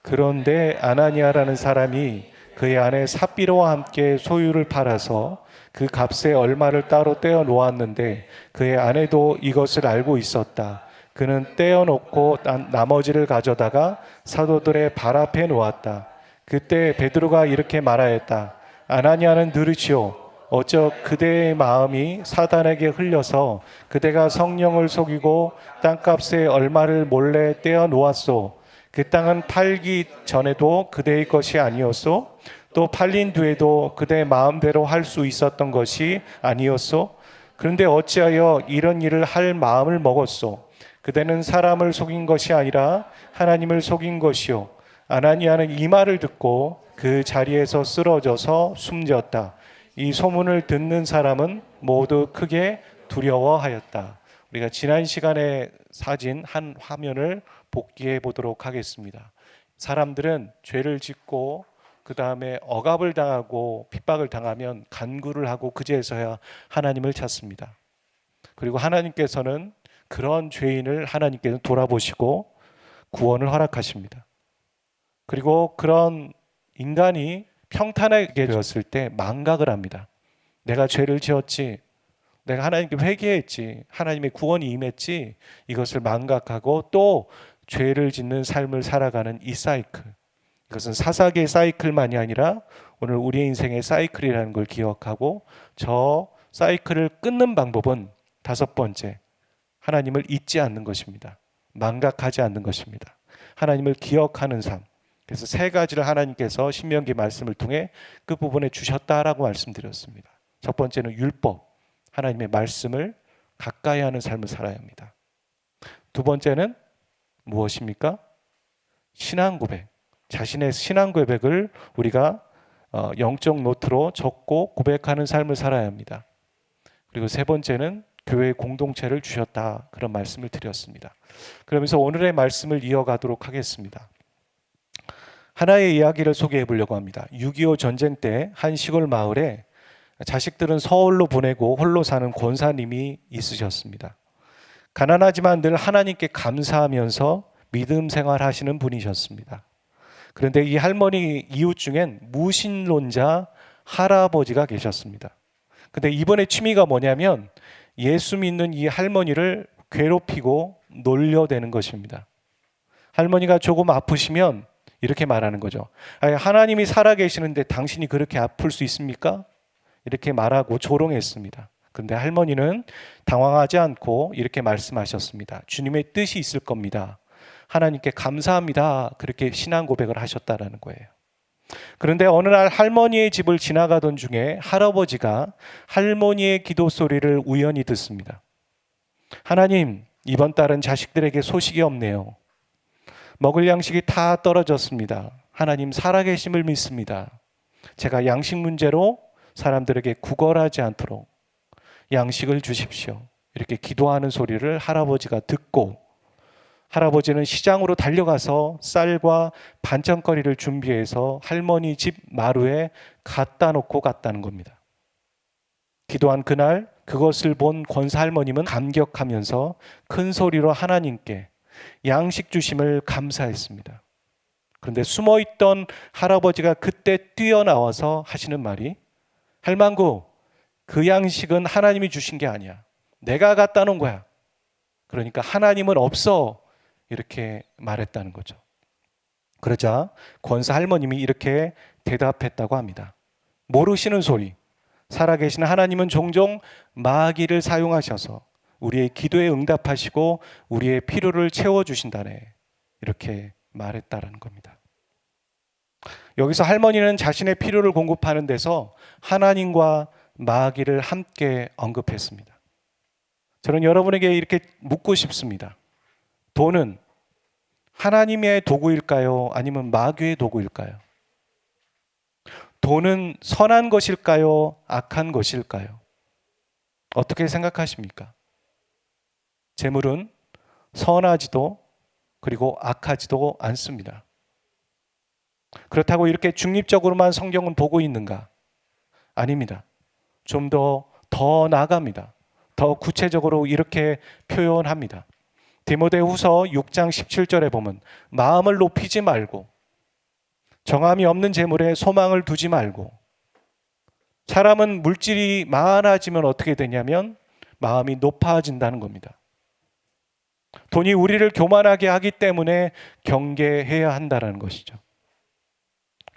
그런데 아나니아라는 사람이 그의 아내 삽비로와 함께 소유를 팔아서 그 값에 얼마를 따로 떼어 놓았는데 그의 아내도 이것을 알고 있었다. 그는 떼어 놓고 나머지를 가져다가 사도들의 발 앞에 놓았다. 그때 베드로가 이렇게 말하였다. 아나니아는 들으시오. 어쩌 그대의 마음이 사단에게 흘려서 그대가 성령을 속이고 땅값에 얼마를 몰래 떼어 놓았소. 그 땅은 팔기 전에도 그대의 것이 아니었소? 또 팔린 뒤에도 그대 마음대로 할 수 있었던 것이 아니었소? 그런데 어찌하여 이런 일을 할 마음을 먹었소? 그대는 사람을 속인 것이 아니라 하나님을 속인 것이요. 아나니아는 이 말을 듣고 그 자리에서 쓰러져서 숨졌다. 이 소문을 듣는 사람은 모두 크게 두려워하였다. 우리가 지난 시간에 사진 한 화면을 복기해 보도록 하겠습니다. 사람들은 죄를 짓고 그 다음에 억압을 당하고 핍박을 당하면 간구를 하고 그제서야 하나님을 찾습니다. 그리고 하나님께서는 그런 죄인을 하나님께서 돌아보시고 구원을 허락하십니다. 그리고 그런 인간이 평탄하게 되었을 때 망각을 합니다. 내가 죄를 지었지, 내가 하나님께 회개했지, 하나님의 구원이 임했지, 이것을 망각하고 또 죄를 짓는 삶을 살아가는 이 사이클, 이것은 사사기의 사이클만이 아니라 오늘 우리의 인생의 사이클이라는 걸 기억하고 저 사이클을 끊는 방법은 다섯 번째, 하나님을 잊지 않는 것입니다. 망각하지 않는 것입니다. 하나님을 기억하는 삶. 그래서 세 가지를 하나님께서 신명기 말씀을 통해 그 부분에 주셨다라고 말씀드렸습니다. 첫 번째는 율법, 하나님의 말씀을 가까이 하는 삶을 살아야 합니다. 두 번째는 무엇입니까? 신앙 고백. 자신의 신앙 고백을 우리가 영적 노트로 적고 고백하는 삶을 살아야 합니다. 그리고 세 번째는 교회 공동체를 주셨다, 그런 말씀을 드렸습니다. 그러면서 오늘의 말씀을 이어가도록 하겠습니다. 하나의 이야기를 소개해 보려고 합니다. 6.25 전쟁 때 한 시골 마을에 자식들은 서울로 보내고 홀로 사는 권사님이 있으셨습니다. 가난하지만 늘 하나님께 감사하면서 믿음 생활하시는 분이셨습니다. 그런데 이 할머니 이웃 중엔 무신론자 할아버지가 계셨습니다. 근데 이번에 취미가 뭐냐면 예수 믿는 이 할머니를 괴롭히고 놀려대는 것입니다. 할머니가 조금 아프시면 이렇게 말하는 거죠. 하나님이 살아계시는데 당신이 그렇게 아플 수 있습니까? 이렇게 말하고 조롱했습니다. 그런데 할머니는 당황하지 않고 이렇게 말씀하셨습니다. 주님의 뜻이 있을 겁니다. 하나님께 감사합니다. 그렇게 신앙 고백을 하셨다라는 거예요. 그런데 어느 날 할머니의 집을 지나가던 중에 할아버지가 할머니의 기도 소리를 우연히 듣습니다. 하나님, 이번 달은 자식들에게 소식이 없네요. 먹을 양식이 다 떨어졌습니다. 하나님 살아계심을 믿습니다. 제가 양식 문제로 사람들에게 구걸하지 않도록 양식을 주십시오. 이렇게 기도하는 소리를 할아버지가 듣고 할아버지는 시장으로 달려가서 쌀과 반찬거리를 준비해서 할머니 집 마루에 갖다 놓고 갔다는 겁니다. 기도한 그날 그것을 본 권사 할머님은 감격하면서 큰 소리로 하나님께 양식 주심을 감사했습니다. 그런데 숨어있던 할아버지가 그때 뛰어나와서 하시는 말이, 할망구, 그 양식은 하나님이 주신 게 아니야. 내가 갖다 놓은 거야. 그러니까 하나님은 없어. 이렇게 말했다는 거죠. 그러자 권사 할머님이 이렇게 대답했다고 합니다. 모르시는 소리. 살아계신 하나님은 종종 마귀를 사용하셔서 우리의 기도에 응답하시고 우리의 필요를 채워주신다네. 이렇게 말했다라는 겁니다. 여기서 할머니는 자신의 필요를 공급하는 데서 하나님과 마귀를 함께 언급했습니다. 저는 여러분에게 이렇게 묻고 싶습니다. 돈은 하나님의 도구일까요? 아니면 마귀의 도구일까요? 돈은 선한 것일까요? 악한 것일까요? 어떻게 생각하십니까? 재물은 선하지도 그리고 악하지도 않습니다. 그렇다고 이렇게 중립적으로만 성경은 보고 있는가? 아닙니다. 좀 더 나아갑니다. 더 구체적으로 이렇게 표현합니다. 디모데후서 6장 17절에 보면 마음을 높이지 말고 정함이 없는 재물에 소망을 두지 말고, 사람은 물질이 많아지면 어떻게 되냐면 마음이 높아진다는 겁니다. 돈이 우리를 교만하게 하기 때문에 경계해야 한다는 것이죠.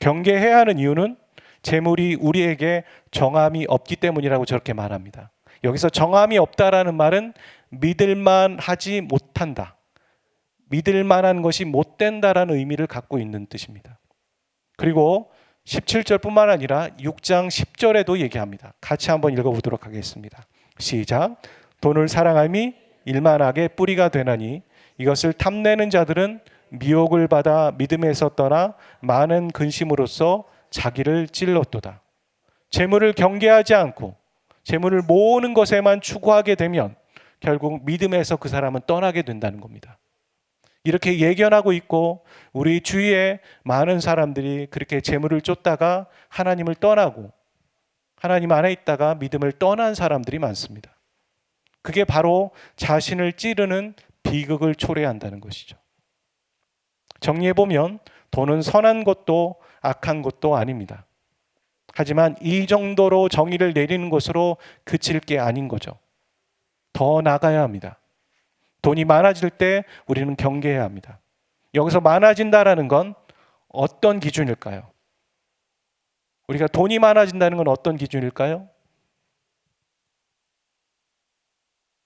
경계해야 하는 이유는 재물이 우리에게 정함이 없기 때문이라고 저렇게 말합니다. 여기서 정함이 없다라는 말은 믿을만 하지 못한다, 믿을만한 것이 못 된다라는 의미를 갖고 있는 뜻입니다. 그리고 17절뿐만 아니라 6장 10절에도 얘기합니다. 같이 한번 읽어보도록 하겠습니다. 시작. 돈을 사랑함이 일만하게 뿌리가 되나니 이것을 탐내는 자들은 미혹을 받아 믿음에서 떠나 많은 근심으로써 자기를 찔렀도다. 재물을 경계하지 않고 재물을 모으는 것에만 추구하게 되면 결국 믿음에서 그 사람은 떠나게 된다는 겁니다. 이렇게 예견하고 있고 우리 주위에 많은 사람들이 그렇게 재물을 쫓다가 하나님을 떠나고 하나님 안에 있다가 믿음을 떠난 사람들이 많습니다. 그게 바로 자신을 찌르는 비극을 초래한다는 것이죠. 정리해보면 돈은 선한 것도 악한 것도 아닙니다. 하지만 이 정도로 정의를 내리는 것으로 그칠 게 아닌 거죠. 더 나가야 합니다. 돈이 많아질 때 우리는 경계해야 합니다. 여기서 많아진다라는 건 어떤 기준일까요? 우리가 돈이 많아진다는 건 어떤 기준일까요?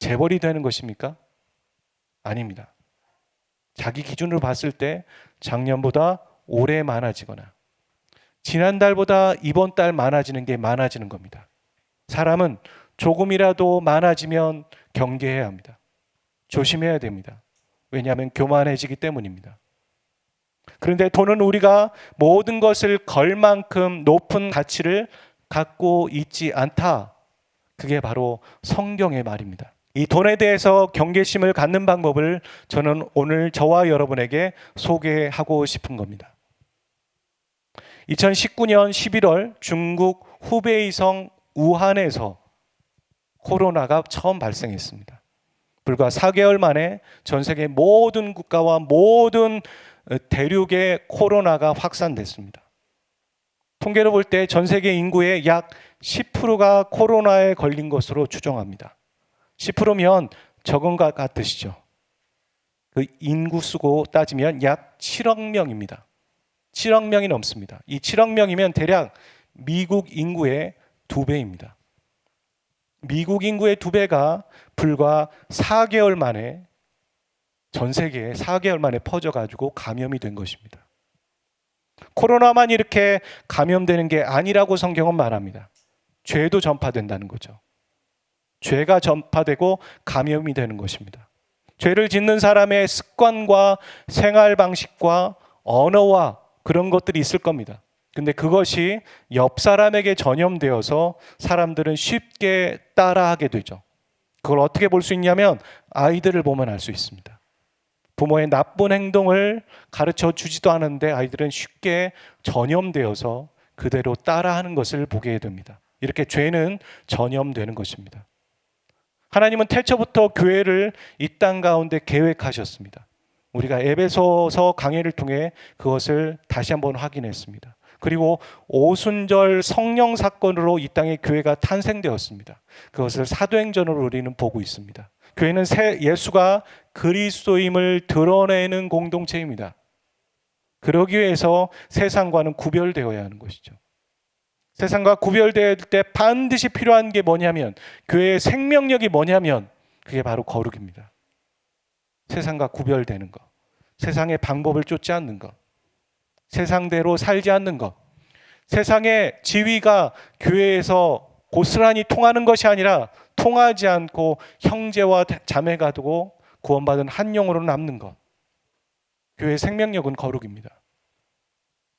재벌이 되는 것입니까? 아닙니다. 자기 기준으로 봤을 때 작년보다 올해 많아지거나 지난달보다 이번 달 많아지는 게 많아지는 겁니다. 사람은 조금이라도 많아지면 경계해야 합니다. 조심해야 됩니다. 왜냐하면 교만해지기 때문입니다. 그런데 돈은 우리가 모든 것을 걸 만큼 높은 가치를 갖고 있지 않다. 그게 바로 성경의 말입니다. 이 돈에 대해서 경계심을 갖는 방법을 저는 오늘 저와 여러분에게 소개하고 싶은 겁니다. 2019년 11월 중국 후베이 성 우한에서 코로나가 처음 발생했습니다. 불과 4개월 만에 전 세계 모든 국가와 모든 대륙에 코로나가 확산됐습니다. 통계로 볼 때 전 세계 인구의 약 10%가 코로나에 걸린 것으로 추정합니다. 10%면 적은 것 같으시죠? 그 인구 수고 따지면 약 7억 명입니다. 7억 명이 넘습니다. 이 7억 명이면 대략 미국 인구의 2배입니다. 미국 인구의 2배가 불과 4개월 만에 전 세계에 4개월 만에 퍼져가지고 감염이 된 것입니다. 코로나만 이렇게 감염되는 게 아니라고 성경은 말합니다. 죄도 전파된다는 거죠. 죄가 전파되고 감염이 되는 것입니다. 죄를 짓는 사람의 습관과 생활 방식과 언어와 그런 것들이 있을 겁니다. 근데 그것이 옆 사람에게 전염되어서 사람들은 쉽게 따라하게 되죠. 그걸 어떻게 볼 수 있냐면 아이들을 보면 알 수 있습니다. 부모의 나쁜 행동을 가르쳐 주지도 않은데 아이들은 쉽게 전염되어서 그대로 따라하는 것을 보게 됩니다. 이렇게 죄는 전염되는 것입니다. 하나님은 태초부터 교회를 이 땅 가운데 계획하셨습니다. 우리가 에베소서 강해를 통해 그것을 다시 한번 확인했습니다. 그리고 오순절 성령 사건으로 이 땅에 교회가 탄생되었습니다. 그것을 사도행전으로 우리는 보고 있습니다. 교회는 예수가 그리스도임을 드러내는 공동체입니다. 그러기 위해서 세상과는 구별되어야 하는 것이죠. 세상과 구별될 때 반드시 필요한 게 뭐냐면, 교회의 생명력이 뭐냐면 그게 바로 거룩입니다. 세상과 구별되는 것, 세상의 방법을 쫓지 않는 것, 세상대로 살지 않는 것, 세상의 지위가 교회에서 고스란히 통하는 것이 아니라 통하지 않고 형제와 자매가 되고 구원받은 한 영으로 남는 것. 교회의 생명력은 거룩입니다.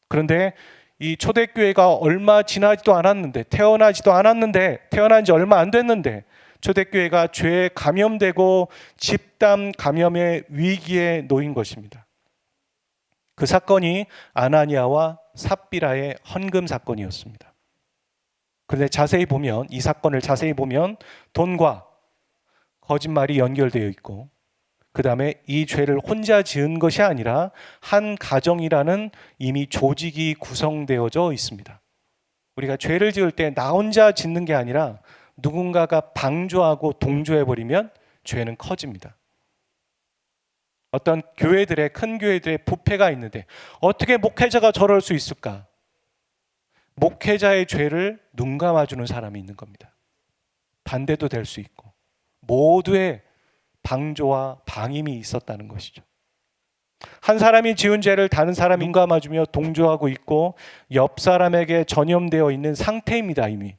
그런데 이 초대교회가 얼마 지나지도 않았는데, 태어난 지 얼마 안 됐는데 초대교회가 죄에 감염되고 집단 감염의 위기에 놓인 것입니다. 그 사건이 아나니아와 삽비라의 헌금 사건이었습니다. 그런데 이 사건을 자세히 보면 돈과 거짓말이 연결되어 있고, 그 다음에 이 죄를 혼자 지은 것이 아니라 한 가정이라는 이미 조직이 구성되어져 있습니다. 우리가 죄를 지을 때 나 혼자 짓는 게 아니라 누군가가 방조하고 동조해버리면 죄는 커집니다. 어떤 교회들의, 큰 교회들의 부패가 있는데 어떻게 목회자가 저럴 수 있을까? 목회자의 죄를 눈 감아주는 사람이 있는 겁니다. 반대도 될 수 있고 모두의 방조와 방임이 있었다는 것이죠. 한 사람이 지은 죄를 다른 사람이 눈 감아주며 동조하고 있고 옆 사람에게 전염되어 있는 상태입니다, 이미.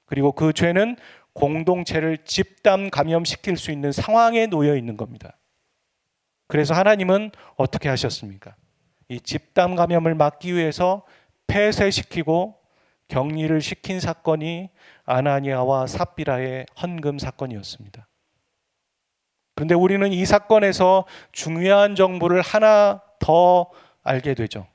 그리고 그 죄는 공동체를 집단 감염시킬 수 있는 상황에 놓여 있는 겁니다. 그래서 하나님은 어떻게 하셨습니까? 이 집단 감염을 막기 위해서 폐쇄시키고 격리를 시킨 사건이 아나니아와 삽비라의 헌금 사건이었습니다. 그런데 우리는 이 사건에서 중요한 정보를 하나 더 알게 되죠.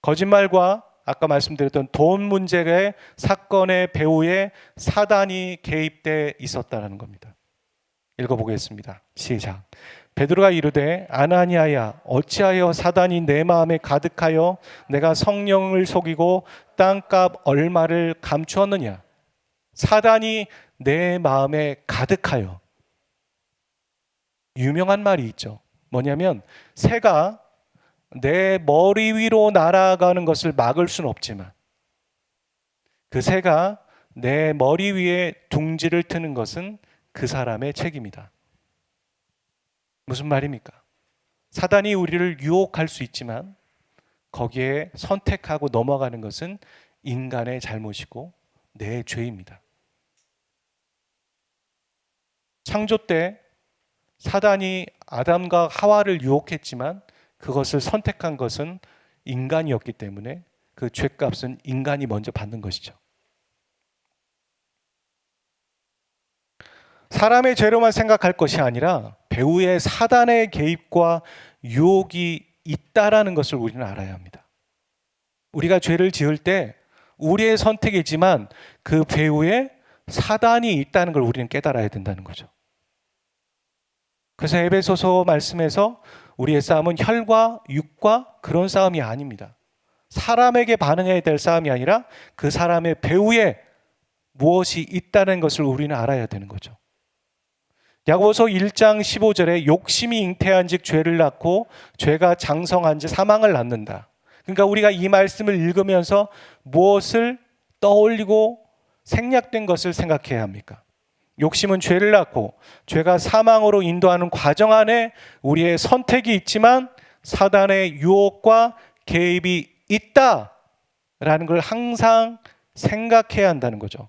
거짓말과 아까 말씀드렸던 돈 문제의 사건의 배후에 사단이 개입돼 있었다는 겁니다. 읽어보겠습니다. 시작. 베드로가 이르되 아나니아야 어찌하여 사단이 내 마음에 가득하여 내가 성령을 속이고 땅값 얼마를 감추었느냐. 사단이 내 마음에 가득하여. 유명한 말이 있죠. 뭐냐면 새가 내 머리 위로 날아가는 것을 막을 수는 없지만 그 새가 내 머리 위에 둥지를 트는 것은 그 사람의 책임이다. 무슨 말입니까? 사단이 우리를 유혹할 수 있지만 거기에 선택하고 넘어가는 것은 인간의 잘못이고 내 죄입니다. 창조 때 사단이 아담과 하와를 유혹했지만 그것을 선택한 것은 인간이었기 때문에 그 죄값은 인간이 먼저 받는 것이죠. 사람의 죄로만 생각할 것이 아니라 배후에 사단의 개입과 유혹이 있다라는 것을 우리는 알아야 합니다. 우리가 죄를 지을 때 우리의 선택이지만 그 배후에 사단이 있다는 걸 우리는 깨달아야 된다는 거죠. 그래서 에베소서 말씀에서 우리의 싸움은 혈과 육과 그런 싸움이 아닙니다. 사람에게 반응해야 될 싸움이 아니라 그 사람의 배후에 무엇이 있다는 것을 우리는 알아야 되는 거죠. 야고보서 1장 15절에 욕심이 잉태한 즉 죄를 낳고 죄가 장성한 즉 사망을 낳는다. 그러니까 우리가 이 말씀을 읽으면서 무엇을 떠올리고 생략된 것을 생각해야 합니까? 욕심은 죄를 낳고 죄가 사망으로 인도하는 과정 안에 우리의 선택이 있지만 사단의 유혹과 개입이 있다라는 걸 항상 생각해야 한다는 거죠.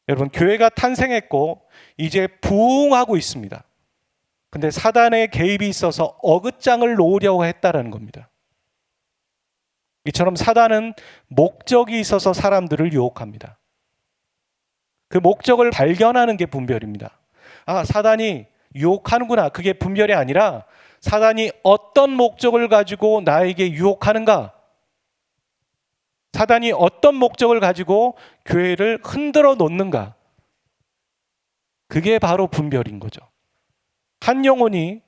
여러분, 교회가 탄생했고 이제 부흥하고 있습니다. 근데 사단의 개입이 있어서 어긋장을 놓으려고 했다라는 겁니다. 이처럼 사단은 목적이 있어서 사람들을 유혹합니다. 그 목적을 발견하는 게 분별입니다. 아, 사단이 유혹하는구나. 그게 분별이 아니라 사단이 어떤 목적을 가지고 나에게 유혹하는가? 사단이 어떤 목적을 가지고 교회를 흔들어 놓는가? 그게 바로 분별인 거죠. 한 영혼이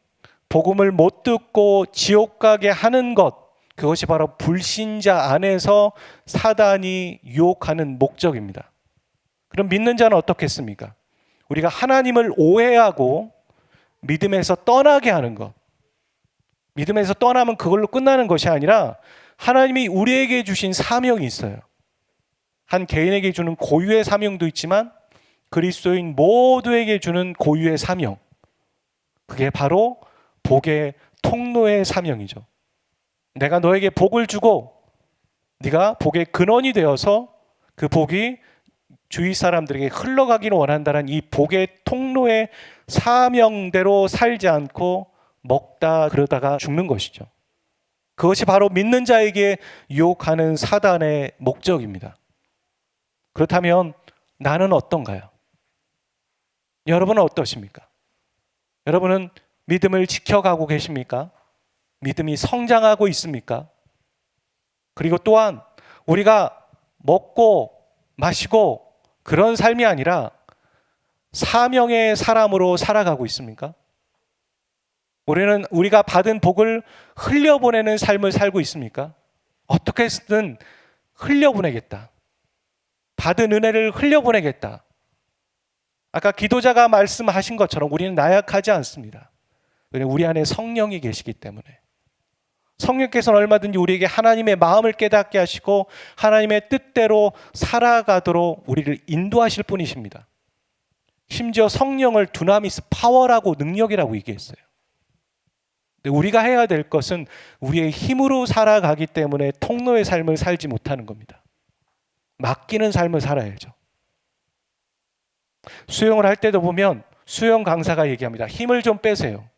복음을 못 듣고 지옥 가게 하는 것, 그것이 바로 불신자 안에서 사단이 유혹하는 목적입니다. 그럼 믿는 자는 어떻겠습니까? 우리가 하나님을 오해하고 믿음에서 떠나게 하는 것. 믿음에서 떠나면 그걸로 끝나는 것이 아니라 하나님이 우리에게 주신 사명이 있어요. 한 개인에게 주는 고유의 사명도 있지만 그리스도인 모두에게 주는 고유의 사명. 그게 바로 복의 통로의 사명이죠. 내가 너에게 복을 주고 네가 복의 근원이 되어서 그 복이 주위 사람들에게 흘러가기를 원한다는 이 복의 통로의 사명대로 살지 않고 먹다 그러다가 죽는 것이죠. 그것이 바로 믿는 자에게 유혹하는 사단의 목적입니다. 그렇다면 나는 어떤가요? 여러분은 어떠십니까? 여러분은 믿음을 지켜가고 계십니까? 믿음이 성장하고 있습니까? 그리고 또한 우리가 먹고 마시고 그런 삶이 아니라 사명의 사람으로 살아가고 있습니까? 우리는 우리가 받은 복을 흘려보내는 삶을 살고 있습니까? 어떻게 해서든 흘려보내겠다. 받은 은혜를 흘려보내겠다. 아까 기도자가 말씀하신 것처럼 우리는 나약하지 않습니다. 왜냐하면 우리 안에 성령이 계시기 때문에. 성령께서는 얼마든지 우리에게 하나님의 마음을 깨닫게 하시고 하나님의 뜻대로 살아가도록 우리를 인도하실 분이십니다. 심지어 성령을 두나미스 파워라고 능력이라고 얘기했어요. 근데 우리가 해야 될 것은 우리의 힘으로 살아가기 때문에 통로의 삶을 살지 못하는 겁니다. 맡기는 삶을 살아야죠. 수영을 할 때도 보면 수영 강사가 얘기합니다. 힘을 좀 빼세요.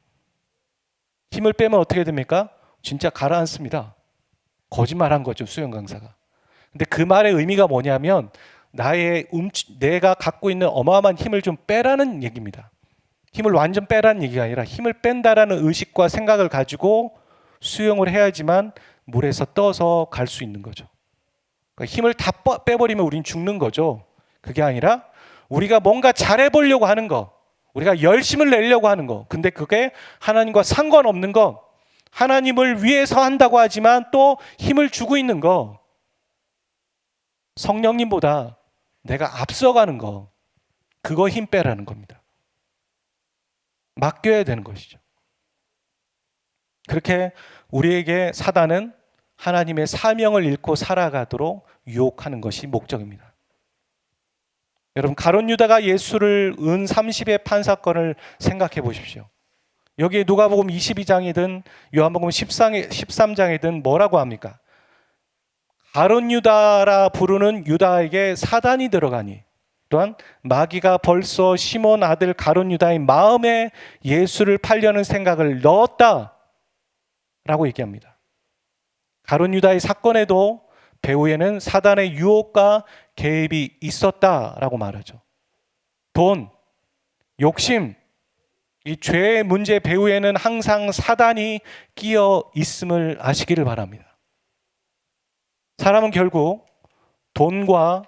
힘을 빼면 어떻게 됩니까? 진짜 가라앉습니다. 거짓말한 거죠, 수영 강사가. 근데 그 말의 의미가 뭐냐면 내가 갖고 있는 어마어마한 힘을 좀 빼라는 얘기입니다. 힘을 완전 빼라는 얘기가 아니라 힘을 뺀다라는 의식과 생각을 가지고 수영을 해야지만 물에서 떠서 갈 수 있는 거죠. 그러니까 힘을 다 빼버리면 우린 죽는 거죠. 그게 아니라 우리가 뭔가 잘해보려고 하는 거, 우리가 열심을 내려고 하는 거, 근데 그게 하나님과 상관없는 거, 하나님을 위해서 한다고 하지만 또 힘을 주고 있는 거, 성령님보다 내가 앞서가는 거, 그거 힘 빼라는 겁니다. 맡겨야 되는 것이죠. 그렇게 우리에게 사단은 하나님의 사명을 잃고 살아가도록 유혹하는 것이 목적입니다. 여러분, 가룟 유다가 예수를 은 30의 판사건을 생각해 보십시오. 여기에 누가복음 22장이든 요한복음 13장이든 뭐라고 합니까? 가룟 유다라 부르는 유다에게 사단이 들어가니 또한 마귀가 벌써 시몬 아들 가룟 유다의 마음에 예수를 팔려는 생각을 넣었다 라고 얘기합니다. 가룟 유다의 사건에도 배후에는 사단의 유혹과 개입이 있었다라고 말하죠. 돈, 욕심, 이 죄의 문제 배후에는 항상 사단이 끼어 있음을 아시기를 바랍니다. 사람은 결국 돈과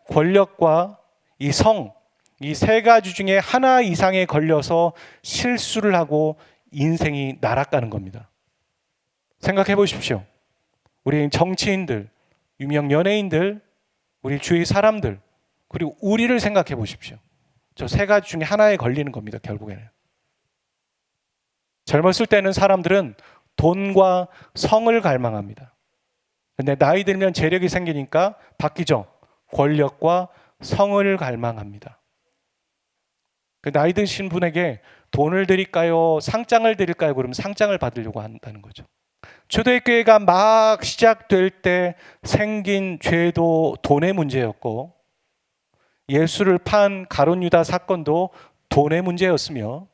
권력과 이 세 가지 중에 하나 이상에 걸려서 실수를 하고 인생이 날아가는 겁니다. 생각해 보십시오. 우리 정치인들, 유명 연예인들, 우리 주위 사람들, 그리고 우리를 생각해 보십시오. 저 세 가지 중에 하나에 걸리는 겁니다, 결국에는. 젊었을 때는 사람들은 돈과 성을 갈망합니다. 근데 나이 들면 재력이 생기니까 바뀌죠. 권력과 성을 갈망합니다. 나이 드신 분에게 돈을 드릴까요? 상장을 드릴까요? 그러면 상장을 받으려고 한다는 거죠. 초대교회가 막 시작될 때 생긴 죄도 돈의 문제였고 예수를 판 가룟 유다 사건도 돈의 문제였으며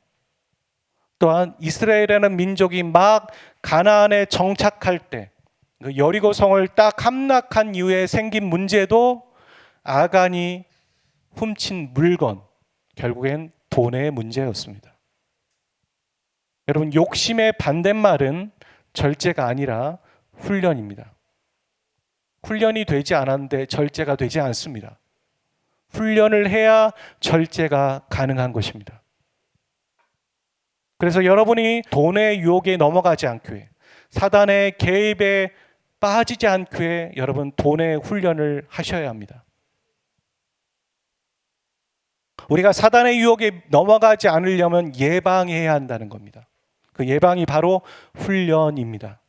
또한 이스라엘이라는 민족이 막 가나안에 정착할 때 여리고 성을 딱 함락한 이후에 생긴 문제도 아간이 훔친 물건, 결국엔 돈의 문제였습니다. 여러분, 욕심의 반대말은 절제가 아니라 훈련입니다. 훈련이 되지 않았는데 절제가 되지 않습니다. 훈련을 해야 절제가 가능한 것입니다. 그래서 여러분이 돈의 유혹에 넘어가지 않기 위해, 사단의 개입에 빠지지 않기 위해 여러분 돈의 훈련을 하셔야 합니다. 우리가 사단의 유혹에 넘어가지 않으려면 예방해야 한다는 겁니다. 그 예방이 바로 훈련입니다.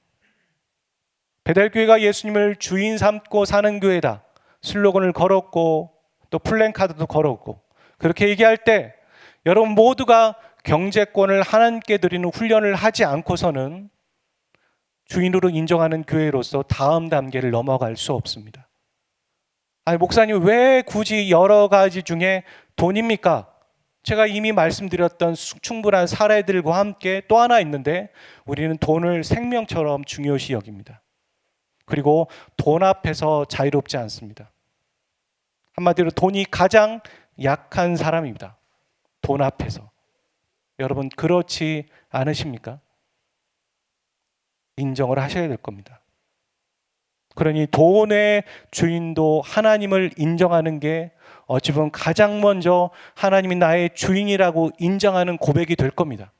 베델교회가 예수님을 주인 삼고 사는 교회다 슬로건을 걸었고 또 플랜카드도 걸었고, 그렇게 얘기할 때 여러분 모두가 경제권을 하나님께 드리는 훈련을 하지 않고서는 주인으로 인정하는 교회로서 다음 단계를 넘어갈 수 없습니다. 아니, 목사님 왜 굳이 여러 가지 중에 돈입니까? 제가 이미 말씀드렸던 충분한 사례들과 함께 또 하나 있는데 우리는 돈을 생명처럼 중요시 여깁니다. 그리고 돈 앞에서 자유롭지 않습니다. 한마디로 돈이 가장 약한 사람입니다. 돈 앞에서. 여러분 그렇지 않으십니까? 인정을 하셔야 될 겁니다. 그러니 돈의 주인도 하나님을 인정하는 게 어찌 보면 가장 먼저 하나님이 나의 주인이라고 인정하는 고백이 될 겁니다.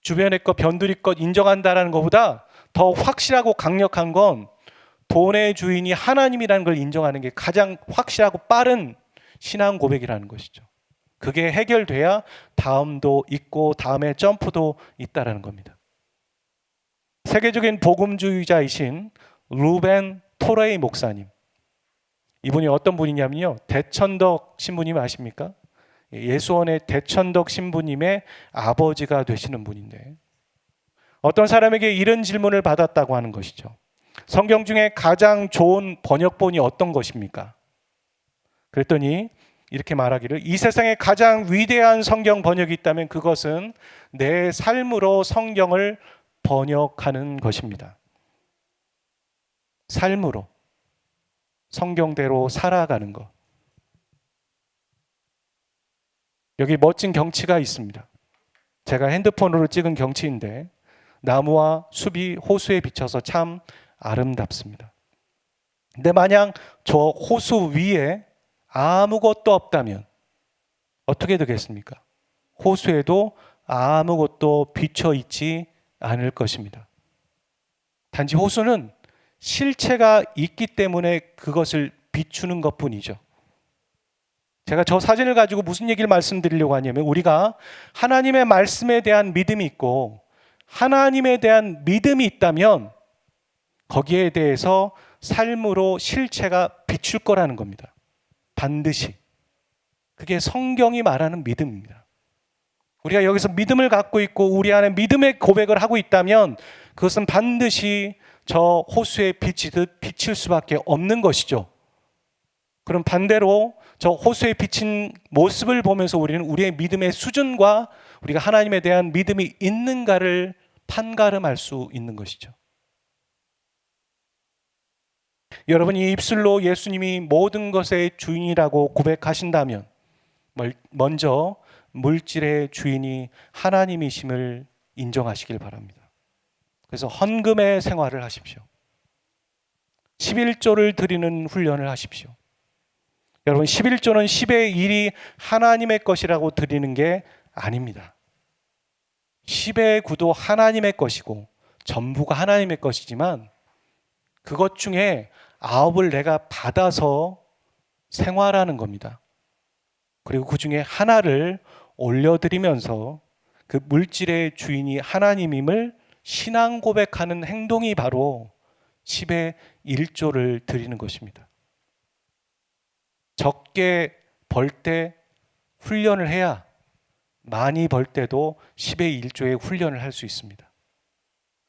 주변의 것, 변두리 것 인정한다라는 것보다 더 확실하고 강력한 건 돈의 주인이 하나님이라는 걸 인정하는 게 가장 확실하고 빠른 신앙 고백이라는 것이죠. 그게 해결돼야 다음도 있고 다음에 점프도 있다라는 겁니다. 세계적인 복음주의자이신 루벤 토레이 목사님, 이분이 어떤 분이냐면요, 대천덕 신부님 아십니까? 예수원의 대천덕 신부님의 아버지가 되시는 분인데, 어떤 사람에게 이런 질문을 받았다고 하는 것이죠. 성경 중에 가장 좋은 번역본이 어떤 것입니까? 그랬더니 이렇게 말하기를, 이 세상에 가장 위대한 성경 번역이 있다면 그것은 내 삶으로 성경을 번역하는 것입니다. 삶으로, 성경대로 살아가는 것. 여기 멋진 경치가 있습니다. 제가 핸드폰으로 찍은 경치인데 나무와 숲이 호수에 비쳐서 참 아름답습니다. 근데 만약 저 호수 위에 아무것도 없다면 어떻게 되겠습니까? 호수에도 아무것도 비쳐 있지 않을 것입니다. 단지 호수는 실체가 있기 때문에 그것을 비추는 것뿐이죠. 제가 저 사진을 가지고 무슨 얘기를 말씀드리려고 하냐면, 우리가 하나님의 말씀에 대한 믿음이 있고 하나님에 대한 믿음이 있다면 거기에 대해서 삶으로 실체가 비출 거라는 겁니다. 반드시. 그게 성경이 말하는 믿음입니다. 우리가 여기서 믿음을 갖고 있고 우리 안에 믿음의 고백을 하고 있다면 그것은 반드시 저 호수에 비치듯 비칠 수밖에 없는 것이죠. 그럼 반대로 저 호수에 비친 모습을 보면서 우리는 우리의 믿음의 수준과 우리가 하나님에 대한 믿음이 있는가를 판가름할 수 있는 것이죠. 여러분이 입술로 예수님이 모든 것의 주인이라고 고백하신다면 먼저 물질의 주인이 하나님이심을 인정하시길 바랍니다. 그래서 헌금의 생활을 하십시오. 11조를 드리는 훈련을 하십시오. 여러분, 11조는 10의 1이 하나님의 것이라고 드리는 게 아닙니다. 10의 9도 하나님의 것이고 전부가 하나님의 것이지만 그것 중에 9을 내가 받아서 생활하는 겁니다. 그리고 그 중에 하나를 올려드리면서 그 물질의 주인이 하나님임을 신앙 고백하는 행동이 바로 10의 1조를 드리는 것입니다. 적게 벌 때 훈련을 해야 많이 벌 때도 10의 1조의 훈련을 할 수 있습니다.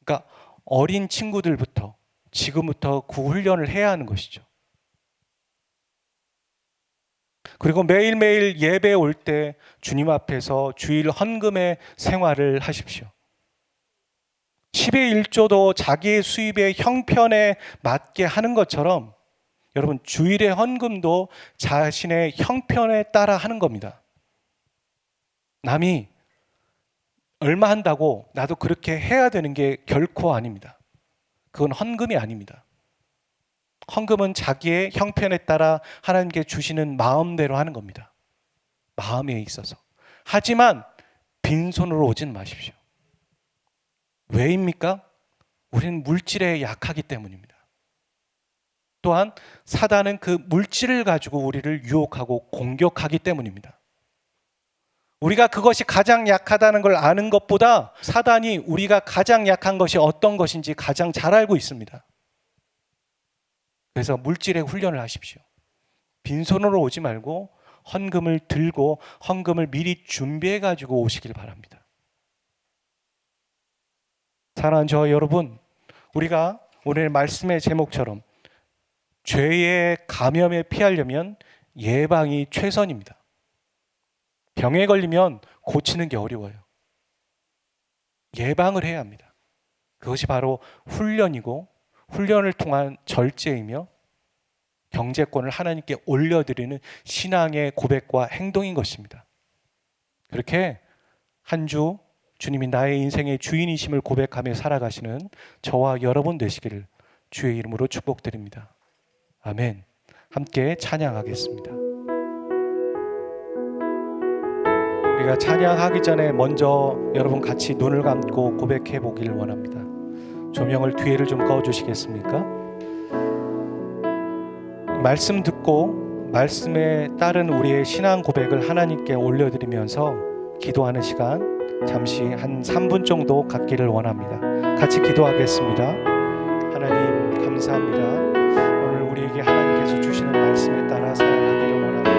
그러니까 어린 친구들부터 지금부터 그 훈련을 해야 하는 것이죠. 그리고 매일매일 예배 올 때 주님 앞에서 주일 헌금의 생활을 하십시오. 10의 1조도 자기의 수입의 형편에 맞게 하는 것처럼 여러분, 주일의 헌금도 자신의 형편에 따라 하는 겁니다. 남이 얼마 한다고 나도 그렇게 해야 되는 게 결코 아닙니다. 그건 헌금이 아닙니다. 헌금은 자기의 형편에 따라 하나님께 주시는 마음대로 하는 겁니다. 마음에 있어서. 하지만 빈손으로 오진 마십시오. 왜입니까? 우리는 물질에 약하기 때문입니다. 또한 사단은 그 물질을 가지고 우리를 유혹하고 공격하기 때문입니다. 우리가 그것이 가장 약하다는 걸 아는 것보다 사단이 우리가 가장 약한 것이 어떤 것인지 가장 잘 알고 있습니다. 그래서 물질의 훈련을 하십시오. 빈손으로 오지 말고 헌금을 들고 헌금을 미리 준비해 가지고 오시길 바랍니다. 사랑하는 저와 여러분, 우리가 오늘 말씀의 제목처럼 죄의 감염에 피하려면 예방이 최선입니다. 병에 걸리면 고치는 게 어려워요. 예방을 해야 합니다. 그것이 바로 훈련이고 훈련을 통한 절제이며 경제권을 하나님께 올려드리는 신앙의 고백과 행동인 것입니다. 그렇게 한 주 주님이 나의 인생의 주인이심을 고백하며 살아가시는 저와 여러분 되시기를 주의 이름으로 축복드립니다. 아멘. 함께 찬양하겠습니다. 우리가 찬양하기 전에 먼저 여러분 같이 눈을 감고 고백해 보기를 원합니다. 조명을 뒤에를 좀 꺼주시겠습니까? 말씀 듣고 말씀에 따른 우리의 신앙 고백을 하나님께 올려드리면서 기도하는 시간 잠시 한 3분 정도 갖기를 원합니다. 같이 기도하겠습니다. 하나님 감사합니다. 오늘 우리에게 하나님께서 주시는 말씀에 따라 살아가기를 원합니다.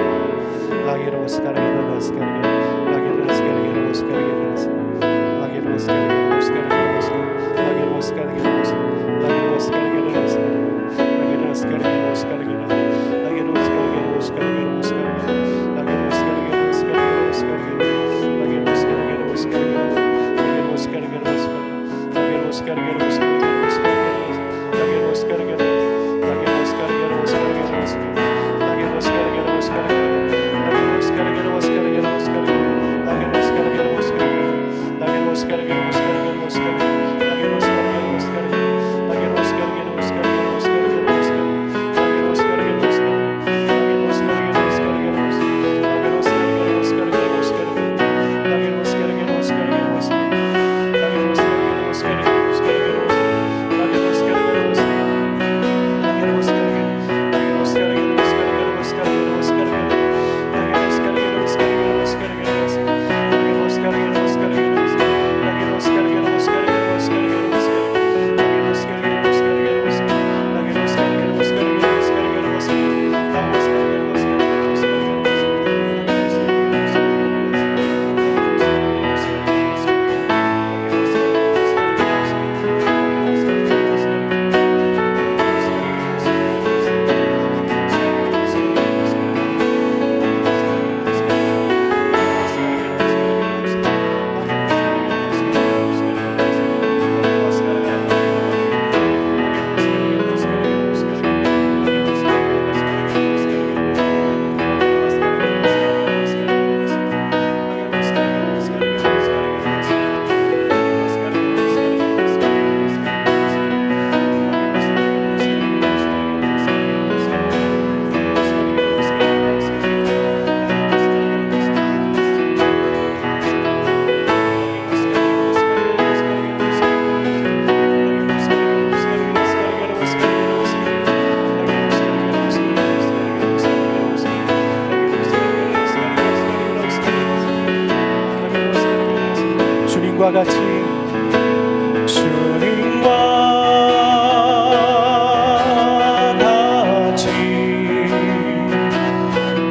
주님과 같이 주님과 같이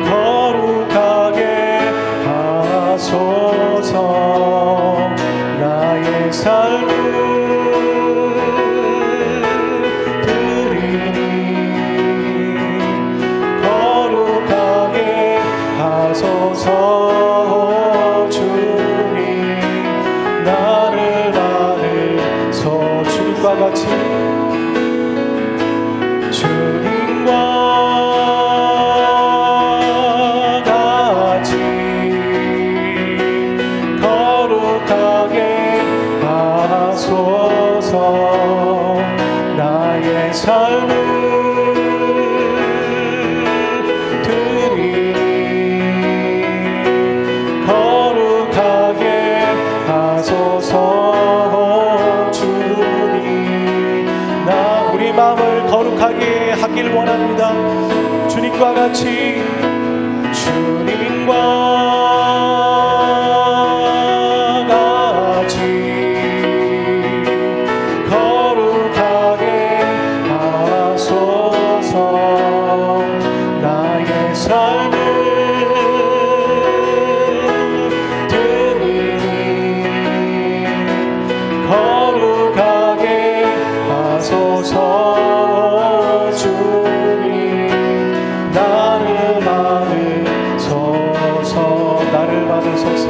거룩하게 하소서. 나의 삶을 드리니 거룩하게 하소서. 주님 나를 받으소. 주님과 같이 주님과 같이 거룩하게 하소서. 나의 삶을 드리니 거룩하게 하소서. 주님 나 우리 마음을 거룩하게 하길 원합니다. 주님과 같이 주님과 같이 거룩하게 하소서. 나의 삶을 드리니 거룩하게 하소서. 주님 나를 받으소서. 나를 받으소서.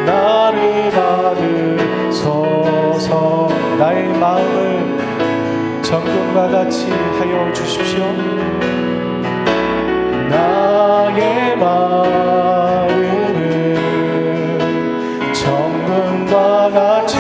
나를 받으소서. 나의 마음을 정금과 같이 하여 주십시오. 나의 마음을 정금과 같이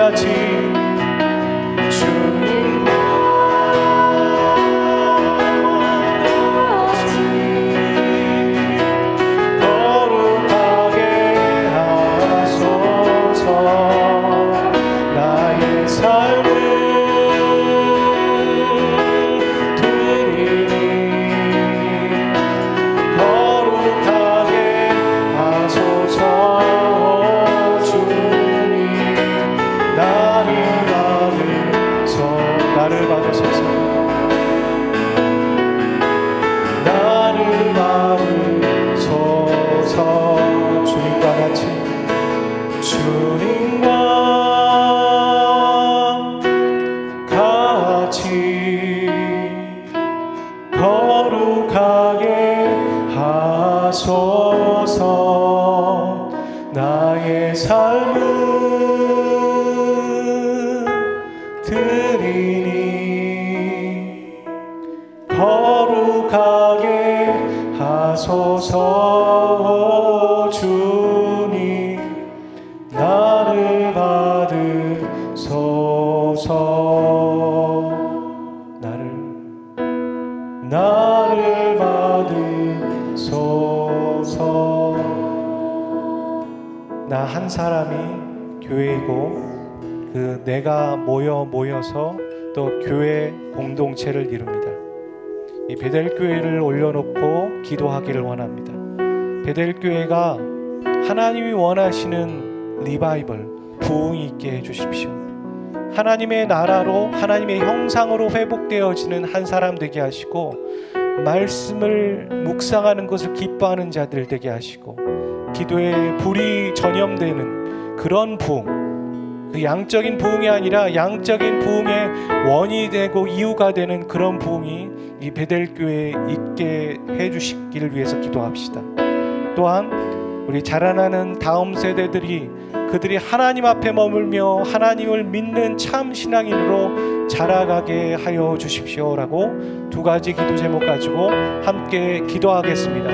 같이 주님과 거룩하게 하소서. 나의 삶을 드리니 거룩하게 하소서. 주님 나를 받으소서. 나를 받으소서. 주님과 같이 주님과 같이 거룩하게 하소서. 나의 삶을 드리니 거룩하게 하소서. 주님 나를 받으소서. 나를 받으소서. 나 한 사람이 교회이고 내가 모여서 또 교회 공동체를 이룹니다. 이 베델교회를 올려놓고 기도하기를 원합니다. 베델교회가 하나님이 원하시는 리바이벌, 부흥이 있게 해주십시오. 하나님의 나라로 하나님의 형상으로 회복되어지는 한 사람 되게 하시고, 말씀을 묵상하는 것을 기뻐하는 자들 되게 하시고, 기도에 불이 전염되는 그런 부흥, 그 양적인 부흥이 아니라 양적인 부흥의 원이 되고 이유가 되는 그런 부흥이 이 베델교회에 있게 해주시기를 위해서 기도합시다. 또한 우리 자라나는 다음 세대들이 그들이 하나님 앞에 머물며 하나님을 믿는 참 신앙인으로 자라가게 하여 주십시오라고 두 가지 기도 제목 가지고 함께 기도하겠습니다.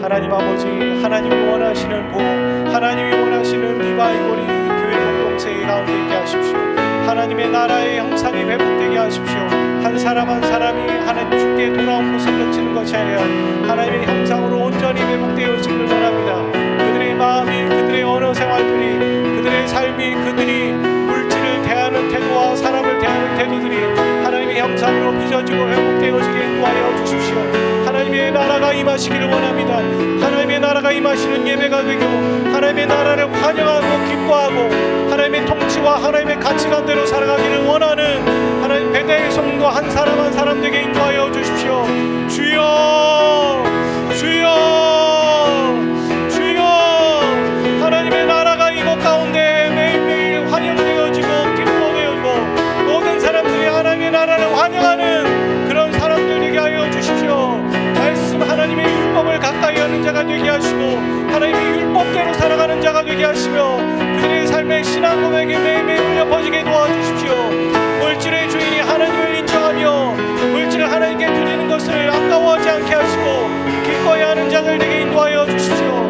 하나님 아버지, 하나님이 원하시는 부흥, 하나님이 원하시는 리바이벌이 교회 공동체 가운데 있게 하십시오. 하나님의 나라의 형상이 회복되게 하십시오. 한 사람 한 사람이 하나님 주께 돌아온 것을 놓치는 것이 아니라 하나님의 형상으로 온전히 회복되어지기를 원합니다. 그들의 마음이, 그들의 언어 생활들이, 그들의 삶이, 그들이 물질을 대하는 태도와 사람을 대하는 태도들이 하나님의 형상으로 빚어지고 회복되어지게 인도하여 주십시오. 하나님의 나라가 임하시기를 원합니다. 하나님의 나라가 임하시는 예배가 되고 하나님의 나라를 환영하고 기뻐하고 하나님의 통치와 하나님의 가치관대로 살아가기를 원하는 하나님 베델 성도 한 사람 한 사람 되게 인도하여 주십시오. 주여, 주여, 주여. 하나님의 나라가 이곳 가운데 매일매일 환영되어지고 기뻐되어지고 모든 사람들이 하나님의 나라를 환영하는 그런 사람들 되게 하여 주십시오. 말씀 하나님의 율법을 가까이 하는 자가 되게 하시고 하나님의 율법대로 살아가는 자가 되게 하시며 그들의 삶의 신앙 고백이 매일매일 울려 퍼지게 도와주십시오. 물질의 주인이 하나님을 인정하며 물질을 하나님께 드리는 것을 아까워하지 않게 하시고 기꺼이 하는 자들 되게 인도하여 주십시오.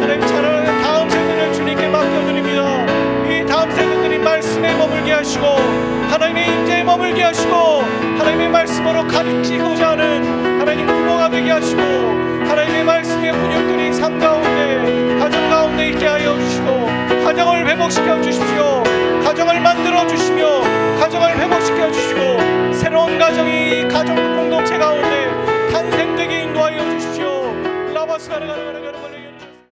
하나님 자라나는 다음 세대를 주님께 맡겨드립니다. 이 다음 세대들이 말씀에 머물게 하시고 하나님의 임재에 머물게 하시고 하나님의 말씀으로 가르치고자 하는 하나님 부모가 되게 하시고 하나님의 말씀의 운영들이 삶 가운데 가정 가운데 있게 하여 주시고 가정을 회복시켜 주십시오. 가정을 만들어 주시며 가정을 회복시켜 주시고 새로운 가정이 가정 공동체 가운데 탄생되게 인도하여 주십시오. 라바스가르가르가르